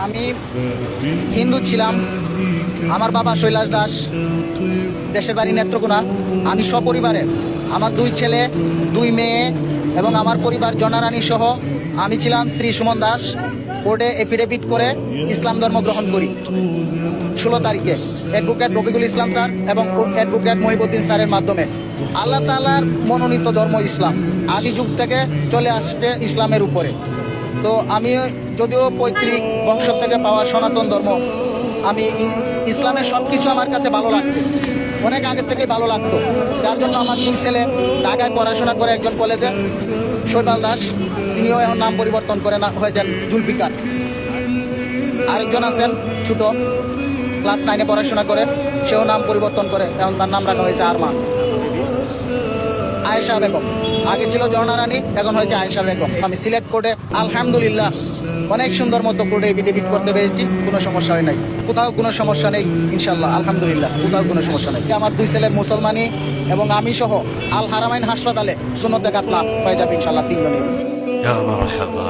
আমি হিন্দু ছিলাম। আমার বাবা শৈলাস দাস, দেশের বাড়ি নেত্রকোনা। আমি সপরিবারে, আমার 2 ছেলে 2 মেয়ে এবং আমার পরিবার জনারানী সহ আমি ছিলাম শ্রী সুমন দাস। কোর্টে এফিডেভিট করে ইসলাম ধর্ম গ্রহণ করি 16 তারিখে অ্যাডভোকেট রফিকুল ইসলাম স্যার এবং অ্যাডভোকেট মহিবুদ্দিন স্যারের মাধ্যমে। আল্লাহ তাআলার মনোনীত ধর্ম ইসলাম, আদি যুগ থেকে চলে আসছে ইসলামের উপরে। তো আমি যদিও পৈতৃক বংশ থেকে পাওয়া সনাতন ধর্ম, আমি ইসলামের সব কিছু আমার কাছে ভালো লাগছে, অনেক আগের থেকে ভালো লাগতো। যার জন্য আমার 2 ছেলে ঢাকায় পড়াশোনা করে, একজন কলেজে শৈবাল দাস, তিনিও এখন নাম পরিবর্তন করে হয়ে যান জুলফিকার। আরেকজন আছেন ছোট, ক্লাস 9-এ পড়াশোনা করে, সেও নাম পরিবর্তন করে, এখন তার নাম রাখা হয়েছে আরমান। আয়েশা বেগম, আগে ছিল ঝর্ণা রানী, এখন হয়েছে আয়েশা বেগম। আমি সিলেট কোর্টে আলহামদুলিল্লাহ অনেক সুন্দর মতো কোর্টে এফিডেভিট করতে পেরেছি, কোনো সমস্যা হয় নাই, কোথাও কোনো সমস্যা নেই ইনশাল্লাহ, আলহামদুলিল্লাহ কোথাও কোনো সমস্যা নেই। আমার 2 ছেলের মুসলমানি এবং আমি সহ আল হারামাইন হাসপাতালে সুন্নতে কাতলা হয়ে যাবে ইনশাল্লাহ 3 জনই। يا مرحبا